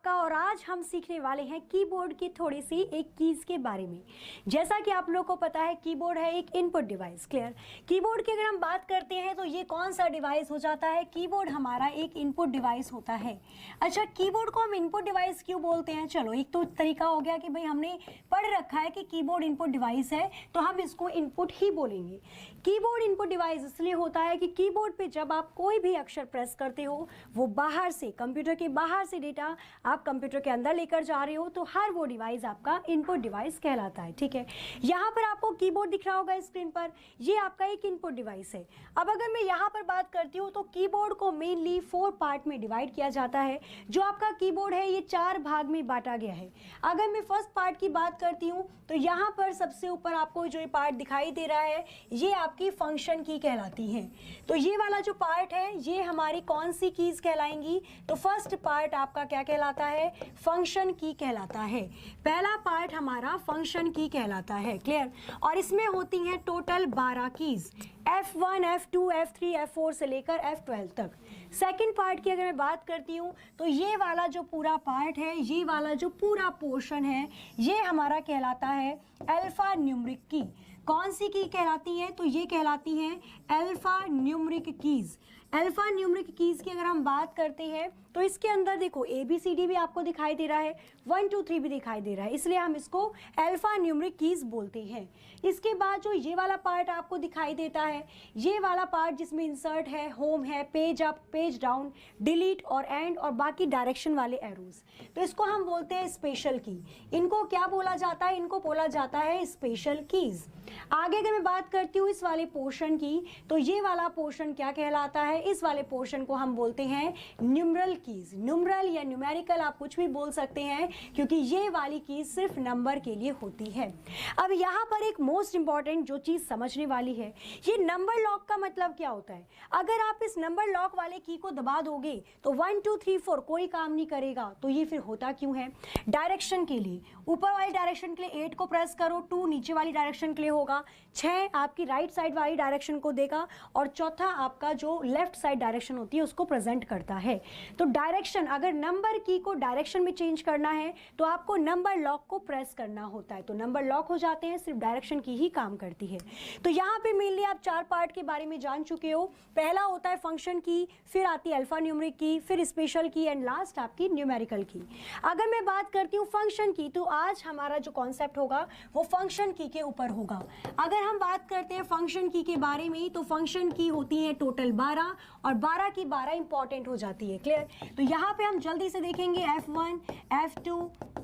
का और आज हम सीखने वाले हैं कीबोर्ड की थोड़ी सी एक कीज के बारे में। जैसा कि आप लोगों को पता है कीबोर्ड है एक इनपुट डिवाइस। क्लियर। कीबोर्ड की अगर हम बात करते हैं तो ये कौन सा डिवाइस हो जाता है? कीबोर्ड हमारा एक इनपुट डिवाइस होता है। अच्छा, कीबोर्ड को हम इनपुट डिवाइस क्यों बोलते हैं? चलो, एक तो तरीका हो गया कि भाई हमने पढ़ रखा है कि कीबोर्ड इनपुट डिवाइस है तो हम इसको इनपुट ही बोलेंगे। कीबोर्ड इनपुट डिवाइस इसलिए होता है कि कीबोर्ड पे जब आप कोई भी अक्षर प्रेस करते हो वो बाहर से, कंप्यूटर के बाहर से डेटा आप कंप्यूटर के अंदर लेकर जा रहे हो तो हर वो डिवाइस आपका इनपुट डिवाइस कहलाता है। ठीक है, यहाँ पर आपको कीबोर्ड दिख रहा होगा स्क्रीन पर, ये आपका एक इनपुट डिवाइस है। अब अगर मैं यहाँ पर बात करती हूँ तो कीबोर्ड को मेनली 4 पार्ट में डिवाइड किया जाता है। जो आपका कीबोर्ड है ये 4 भाग में बांटा गया है। अगर मैं फर्स्ट पार्ट की बात करती हूँ तो यहाँ पर सबसे ऊपर आपको जो ये पार्ट दिखाई दे रहा है ये आपकी फंक्शन की कहलाती है। तो ये वाला जो पार्ट है ये हमारी कौन सी कीज कहलाएंगी? तो फर्स्ट पार्ट आपका क्या कहलाता है? फंक्शन की कहलाता है। पहला पार्ट हमारा फंक्शन की कहलाता है। क्लियर। और इसमें होती हैं total 12 keys, F1, F2, F3, F4 से लेकर F12 तक। सेकंड पार्ट की अगर मैं बात करती हूँ तो ये वाला जो पूरा पार्ट है, ये वाला जो पूरा पोर्शन है, ये हमारा कहलाता है अल्फा न्यूमरिक की। कौन सी की कहलाती है? तो ये कहलाती है alpha numeric keys. Alpha numeric keys की अगर हम बात करते हैं तो इसके अंदर देखो ABCD भी आपको दिखाई दे रहा है, 1 2 3 भी दिखाई दे रहा है, इसलिए हम इसको अल्फा न्यूमरिक कीज बोलते हैं। इसके बाद जो ये वाला पार्ट आपको दिखाई देता है, ये वाला पार्ट जिसमें इंसर्ट है, होम है, page up, page down, delete और एंड और बाकी डायरेक्शन वाले एरोज, तो इसको हम बोलते हैं स्पेशल की। इनको क्या बोला जाता है? इनको बोला जाता है स्पेशल कीज। आगे अगर मैं बात करती हूँ इस वाले पोर्शन की तो ये वाला पोर्शन क्या कहलाता है? इस वाले पोर्शन को हम बोलते हैं न्यूमरल कीज। न्यूमरल या न्यूमेरिकल आप कुछ भी बोल सकते हैं क्योंकि ये वाली कीज सिर्फ नंबर के लिए होती है। अब यहाँ पर एक मोस्ट इंपॉर्टेंट जो चीज समझने वाली है, ये नंबर लॉक का मतलब क्या होता है? अगर आप इस नंबर लॉक वाले की को दबा दोगे तो 1 2 3 4 कोई काम नहीं करेगा। तो ये फिर होता क्यों है? डायरेक्शन के लिए, ऊपर वाली डायरेक्शन के लिए 8 को प्रेस करो, 2 नीचे वाली डायरेक्शन के लिए होगा, 6 आपकी राइट साइड वाली डायरेक्शन को देगा और चौथा आपका जो लेफ्ट साइड डायरेक्शन होती है उसको प्रेजेंट करता है। तो डायरेक्शन, अगर नंबर की को डायरेक्शन में चेंज करना है तो आपको नंबर लॉक को प्रेस करना होता है। तो नंबर लॉक हो जाते हैं, सिर्फ डायरेक्शन की ही काम करती है। तो यहाँ पे मेनली आप 4 पार्ट के बारे में जान चुके हो। पहला होता है फंक्शन की, फिर आती है अल्फा न्यूमरिक की, फिर स्पेशल की एंड लास्ट आपकी न्यूमेरिकल की। अगर मैं बात करती हूँ फंक्शन की तो आज हमारा जो कॉन्सेप्ट होगा वो फंक्शन की के ऊपर होगा। अगर हम बात करते हैं फंक्शन की के बारे में तो फंक्शन की होती है टोटल 12 और 12 की 12 इंपॉर्टेंट हो जाती है। क्लियर। तो यहाँ पे हम जल्दी से देखेंगे F1, F2,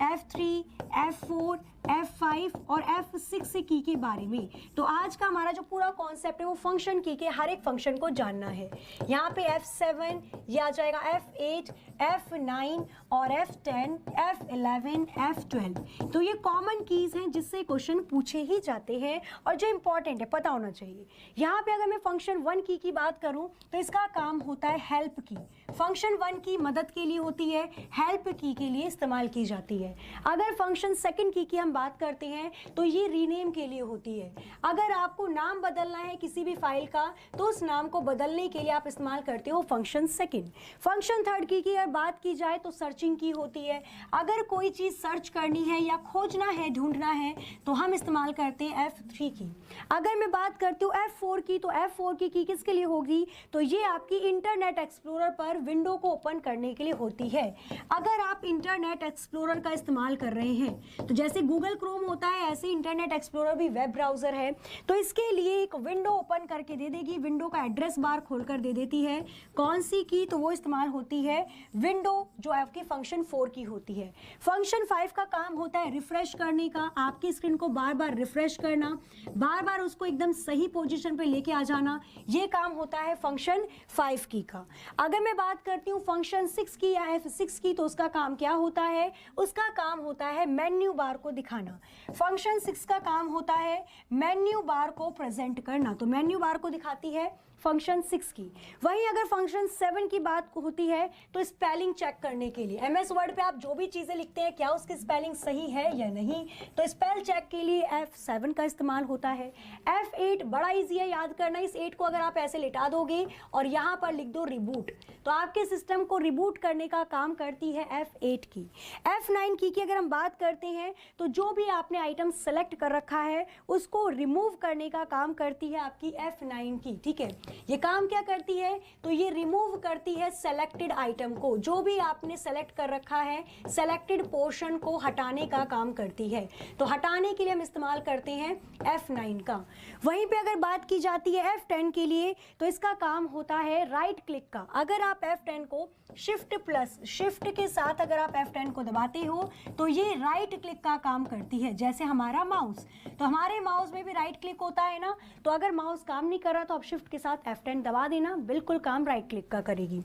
F3, F4, F5 और F6 की के बारे में। तो आज का हमारा जो पूरा कॉन्सेप्ट है वो फंक्शन की के हर एक फंक्शन को जानना है। यहाँ पे F7 ये आ जाएगा, F8, F9 और F10, F11, F12। तो ये कॉमन कीज हैं जिससे क्वेश्चन पूछे ही जाते हैं और जो इंपॉर्टेंट है पता होना चाहिए। यहाँ पे अगर मैं फंक्शन 1 की बात करूँ तो इसका काम होता है हेल्प की। फंक्शन 1 की मदद के लिए होती है, हेल्प की के लिए इस्तेमाल की जाती है। अगर फंक्शन 2 की हम बात करते हैं तो ये रीनेम के लिए होती है। अगर आपको नाम बदलना है किसी भी फाइल का तो उस नाम को बदलने के लिए आप इस्तेमाल करते हो फंक्शन 2। फंक्शन 3 की अगर बात की जाए तो सर्चिंग की होती है। अगर कोई चीज सर्च करनी है या खोजना है, ढूंढना है तो हम इस्तेमाल करते हैं F3 की। अगर मैं बात करती हूँ F4 की तो F4 की किसके लिए होगी? तो ये आपकी इंटरनेट एक्सप्लोरर पर विंडो को ओपन करने के लिए होती है। अगर आप इंटरनेट एक्सप्लोरर का इस्तेमाल कर रहे हैं तो जैसे गूगल क्रोम होता है ऐसे इंटरनेट एक्सप्लोरर भी वेब ब्राउजर है, तो इसके लिए एक विंडो ओपन करके दे देगी, विंडो का एड्रेस बार खोलकर दे देती है। कौन सी की? तो वो इस्तेमाल होती है विंडो जो आपकी फंक्शन 4 की होती है। फंक्शन 5 का काम होता है रिफ्रेश करने का, आपकी स्क्रीन को बार बार रिफ्रेश करना, बार बार उसको एकदम सही पोजीशन पे लेके आ जाना, ये काम होता है फंक्शन 5 की का। अगर मैं बात करती हूँ फंक्शन 6 की या F6 की तो उसका काम क्या होता है? उसका काम होता है मेन्यू बार को दिखाना। फंक्शन 6 का काम होता है मेन्यू बार को प्रेजेंट करना। तो मेन्यू बार को दिखाती है फंक्शन 6 की। वहीं अगर फंक्शन 7 की बात होती है तो स्पेलिंग चेक करने के लिए एमएस वर्ड पे आप जो भी चीज़ें लिखते हैं क्या उसकी स्पेलिंग सही है या नहीं, तो स्पेल चेक के लिए F7 का इस्तेमाल होता है। F8 बड़ा इजी है याद करना, इस 8 को अगर आप ऐसे लिटा दोगे और यहाँ पर लिख दो रिबूट, तो आपके सिस्टम को रिबूट करने का काम करती है F8 की। F9 की अगर हम बात करते हैं तो जो भी आपने आइटम सेलेक्ट कर रखा है उसको रिमूव करने का काम करती है आपकी F9 की। ठीक है, ये काम क्या करती है, तो ये रिमूव करती है सेलेक्टेड आइटम को, जो भी आपने सेलेक्ट कर रखा है सेलेक्टेड पोर्शन को हटाने का काम करती है। तो हटाने के लिए हम इस्तेमाल करते हैं F9 का। वहीं पे अगर बात की जाती है F10 के लिए तो इसका काम होता है राइट क्लिक का। अगर आप F10 को शिफ्ट के साथ अगर आप F10 को दबाते हो तो ये राइट क्लिक का काम करती है, जैसे हमारा माउस, तो हमारे माउस में भी राइट क्लिक होता है ना, तो अगर माउस काम नहीं कर रहा तो आप शिफ्ट के साथ F10 दबा देना, बिल्कुल काम राइट क्लिक का करेगी।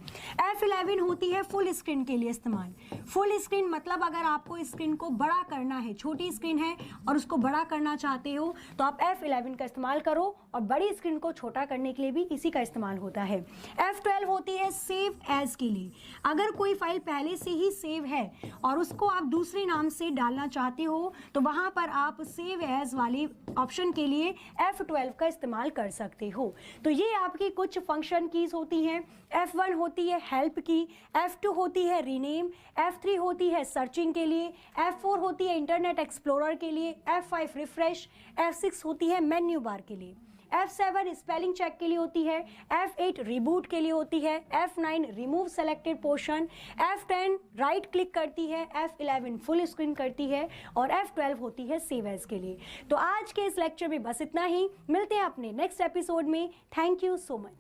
F11 होती है फुल स्क्रीन के लिए इस्तेमाल। फुल स्क्रीन मतलब अगर आपको स्क्रीन को बड़ा करना है, छोटी स्क्रीन है और उसको बड़ा करना चाहते हो तो आप F11 का इस्तेमाल करो, और बड़ी स्क्रीन को छोटा करने के लिए भी इसी का इस्तेमाल होता है। F12 होती है सेव एज के लिए। अगर कोई फाइल पहले से ही सेव है और उसको आप दूसरे नाम से डालना चाहते हो तो वहां पर आप सेव एज वाले ऑप्शन के लिए F12 का इस्तेमाल कर सकते हो। तो ये आपकी कुछ फंक्शन कीज होती हैं। F1 होती है हेल्प की, F2 होती है रीनेम, F3 होती है सर्चिंग के लिए, F4 होती है इंटरनेट एक्सप्लोरर के लिए, F5 रिफ्रेश, F6 होती है मेन्यू बार के लिए, F7 स्पेलिंग चेक के लिए होती है, F8 रिबूट के लिए होती है, F9 remove selected portion, F10 right click करती है, F11 फुल स्क्रीन करती है और F12 होती है सेव एज के लिए। तो आज के इस लेक्चर में बस इतना ही, मिलते हैं अपने नेक्स्ट एपिसोड में। Thank you so much.